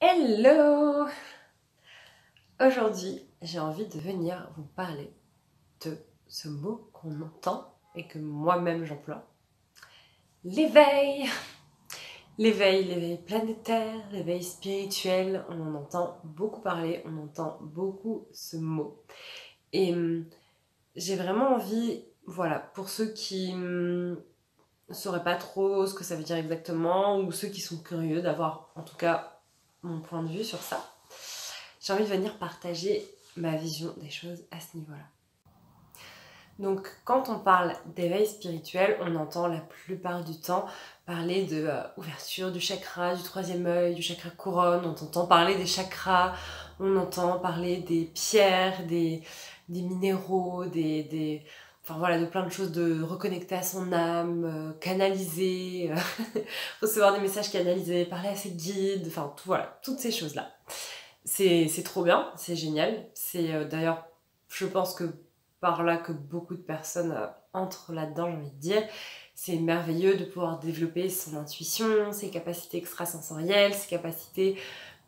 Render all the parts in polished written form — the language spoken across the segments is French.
Hello! Aujourd'hui, j'ai envie de venir vous parler de ce mot qu'on entend et que moi-même j'emploie. L'éveil! L'éveil planétaire, l'éveil spirituel, on en entend beaucoup parler, on entend beaucoup ce mot. Et j'ai vraiment envie, voilà, pour ceux qui ne sauraient pas trop ce que ça veut dire exactement, ou ceux qui sont curieux d'avoir en tout cas mon point de vue sur ça, j'ai envie de venir partager ma vision des choses à ce niveau-là. Donc quand on parle d'éveil spirituel, on entend la plupart du temps parler de ouverture du chakra, du troisième œil, du chakra couronne, on entend parler des chakras, on entend parler des pierres, des minéraux, enfin voilà, de plein de choses, de reconnecter à son âme, canaliser, recevoir des messages canalisés, parler à ses guides, enfin tout, voilà, toutes ces choses-là. C'est trop bien, c'est génial. C'est d'ailleurs, je pense que par là que beaucoup de personnes entrent là-dedans, j'ai envie de dire. C'est merveilleux de pouvoir développer son intuition, ses capacités extrasensorielles, ses capacités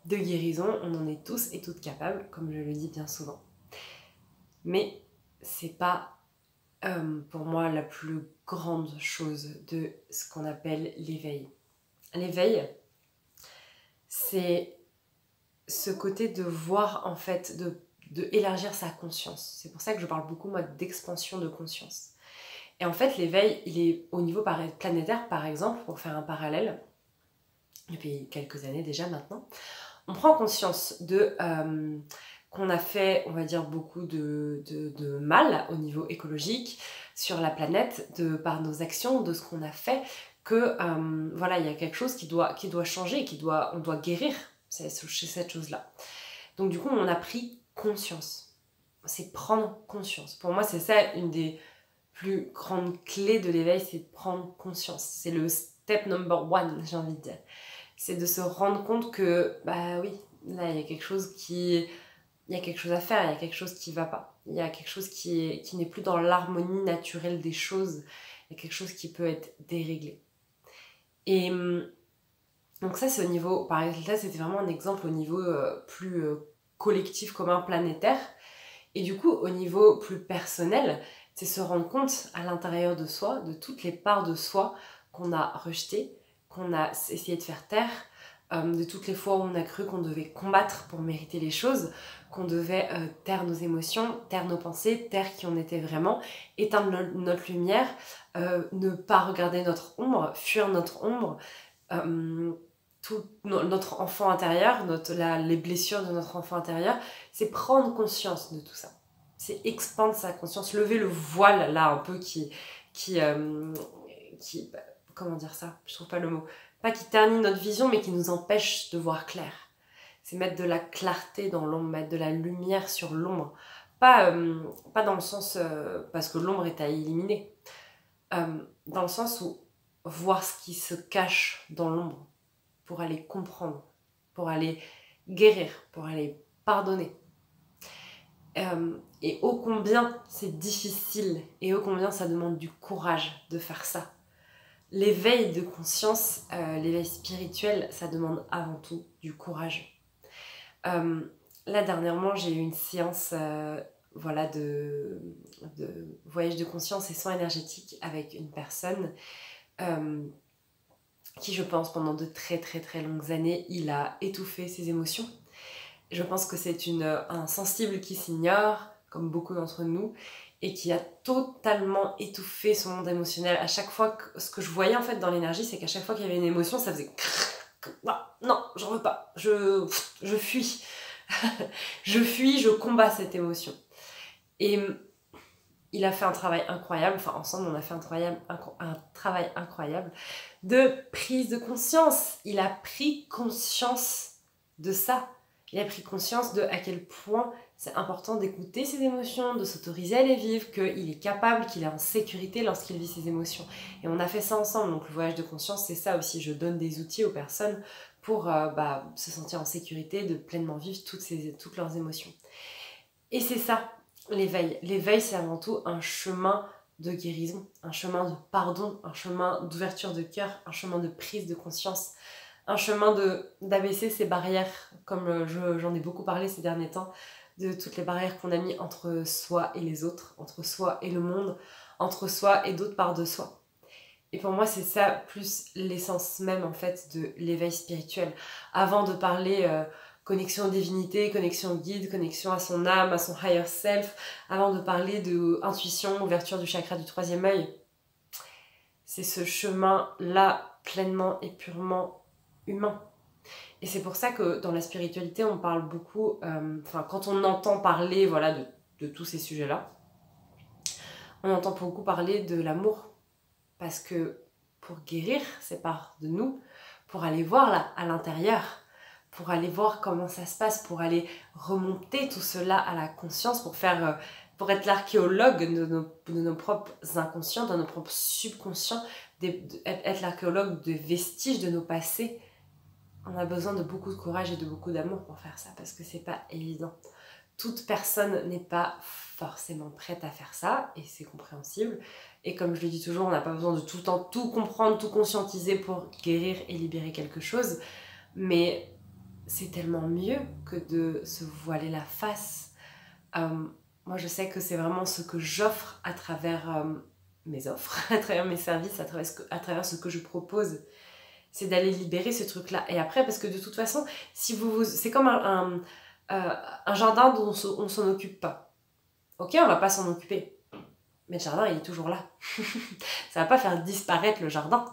de guérison. On en est tous et toutes capables, comme je le dis bien souvent. Mais c'est pas pour moi la plus grande chose de ce qu'on appelle l'éveil. L'éveil, c'est ce côté de voir, en fait, de élargir sa conscience. C'est pour ça que je parle beaucoup, moi, d'expansion de conscience. Et en fait, l'éveil, il est au niveau planétaire, par exemple, pour faire un parallèle, depuis quelques années déjà maintenant, on prend conscience qu'on a fait, on va dire, beaucoup de mal au niveau écologique sur la planète, par nos actions, de ce qu'on a fait, que voilà, il y a quelque chose qui doit changer, on doit guérir chez cette chose-là. Donc du coup, on a pris conscience. C'est prendre conscience. Pour moi, c'est ça une des plus grandes clés de l'éveil, c'est de prendre conscience. C'est le step number one, j'ai envie de dire. C'est de se rendre compte que, bah oui, là, il y a quelque chose à faire, il y a quelque chose qui va pas. Il y a quelque chose qui n'est plus dans l'harmonie naturelle des choses. Il y a quelque chose qui peut être déréglé. Et donc ça, c'est au niveau, par exemple, là, c'était vraiment un exemple au niveau plus collectif, commun, planétaire. Et du coup, au niveau plus personnel, c'est se rendre compte à l'intérieur de soi, de toutes les parts de soi qu'on a rejetées, qu'on a essayé de faire taire, de toutes les fois où on a cru qu'on devait combattre pour mériter les choses, qu'on devait taire nos émotions, taire nos pensées, taire qui on était vraiment, éteindre notre lumière, ne pas regarder notre ombre, fuir notre ombre, tout notre enfant intérieur, les blessures de notre enfant intérieur, c'est prendre conscience de tout ça. C'est expandre sa conscience, lever le voile là un peu qui comment dire ça, je trouve pas le mot, pas qui ternit notre vision mais qui nous empêche de voir clair. C'est mettre de la clarté dans l'ombre, mettre de la lumière sur l'ombre, pas dans le sens parce que l'ombre est à éliminer, dans le sens où voir ce qui se cache dans l'ombre pour aller comprendre, pour aller guérir, pour aller pardonner. Et ô combien c'est difficile et ô combien ça demande du courage de faire ça. L'éveil de conscience, l'éveil spirituel, ça demande avant tout du courage. Là dernièrement, j'ai eu une séance voilà, de voyage de conscience et soins énergétiques avec une personne qui, je pense, pendant de très très très longues années, il a étouffé ses émotions. Je pense que c'est un sensible qui s'ignore, comme beaucoup d'entre nous, et qui a totalement étouffé son monde émotionnel. À chaque fois, ce que je voyais en fait dans l'énergie, c'est qu'à chaque fois qu'il y avait une émotion, ça faisait non, j'en veux pas, je fuis. Je fuis, je combats cette émotion. Et il a fait un travail incroyable, enfin ensemble on a fait un travail incroyable de prise de conscience. Il a pris conscience de ça. Il a pris conscience de à quel point c'est important d'écouter ses émotions, de s'autoriser à les vivre, qu'il est capable, qu'il est en sécurité lorsqu'il vit ses émotions. Et on a fait ça ensemble, donc le voyage de conscience, c'est ça aussi. Je donne des outils aux personnes pour se sentir en sécurité, de pleinement vivre toutes leurs émotions. Et c'est ça, l'éveil. L'éveil, c'est avant tout un chemin de guérison, un chemin de pardon, un chemin d'ouverture de cœur, un chemin de prise de conscience, un chemin d'abaisser ces barrières, comme j'en ai beaucoup parlé ces derniers temps, de toutes les barrières qu'on a mis entre soi et les autres, entre soi et le monde, entre soi et d'autres parts de soi. Et pour moi, c'est ça plus l'essence même en fait de l'éveil spirituel. Avant de parler connexion aux divinités, connexion au guide, connexion à son âme, à son higher self, avant de parler de intuition, ouverture du chakra du troisième œil, c'est ce chemin-là pleinement et purement humain. Et c'est pour ça que dans la spiritualité, on parle beaucoup, quand on entend parler voilà, de tous ces sujets-là, on entend beaucoup parler de l'amour. Parce que pour guérir ces parts de nous, pour aller voir là, à l'intérieur, pour aller voir comment ça se passe, pour aller remonter tout cela à la conscience, pour être l'archéologue de nos propres inconscients, de nos propres subconscients, être l'archéologue de vestiges de nos passés, on a besoin de beaucoup de courage et de beaucoup d'amour pour faire ça, parce que c'est pas évident. Toute personne n'est pas forcément prête à faire ça, et c'est compréhensible. Et comme je le dis toujours, on n'a pas besoin de tout le temps tout comprendre, tout conscientiser pour guérir et libérer quelque chose. Mais c'est tellement mieux que de se voiler la face. Moi, je sais que c'est vraiment ce que j'offre à travers mes offres, à travers mes services, à travers ce que je propose. C'est d'aller libérer ce truc-là. Et après, parce que de toute façon, c'est comme un jardin dont on s'en occupe pas. Ok, on va pas s'en occuper. Mais le jardin, il est toujours là. Ça va pas faire disparaître le jardin.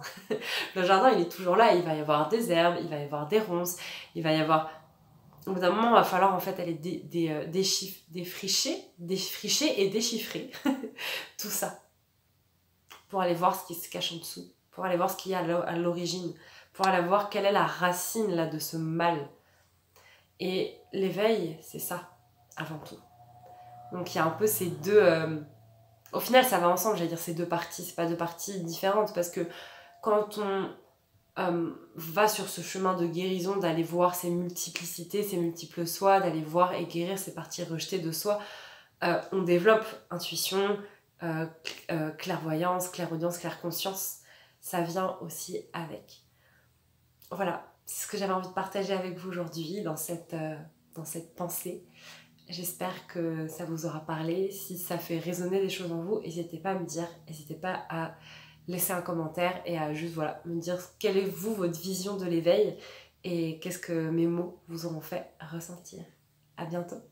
Le jardin, il est toujours là. Il va y avoir des herbes, il va y avoir des ronces, il va y avoir... Au bout d'un moment, il va falloir en fait aller défricher et déchiffrer tout ça. Pour aller voir ce qui se cache en dessous. Pour aller voir ce qu'il y a à l'origine. Pour aller voir quelle est la racine là, de ce mal. Et l'éveil, c'est ça, avant tout. Donc il y a un peu ces deux... Au final, ça va ensemble, j'allais dire ces deux parties. C'est pas deux parties différentes, parce que quand on va sur ce chemin de guérison, d'aller voir ses multiplicités, ses multiples soi, d'aller voir et guérir ces parties rejetées de soi, on développe intuition, clairvoyance, clairaudience, clairconscience. Ça vient aussi avec. Voilà, c'est ce que j'avais envie de partager avec vous aujourd'hui dans cette pensée. J'espère que ça vous aura parlé. Si ça fait résonner des choses en vous, n'hésitez pas à me dire, n'hésitez pas à laisser un commentaire et à juste me dire quelle est votre vision de l'éveil et qu'est-ce que mes mots vous auront fait ressentir. À bientôt.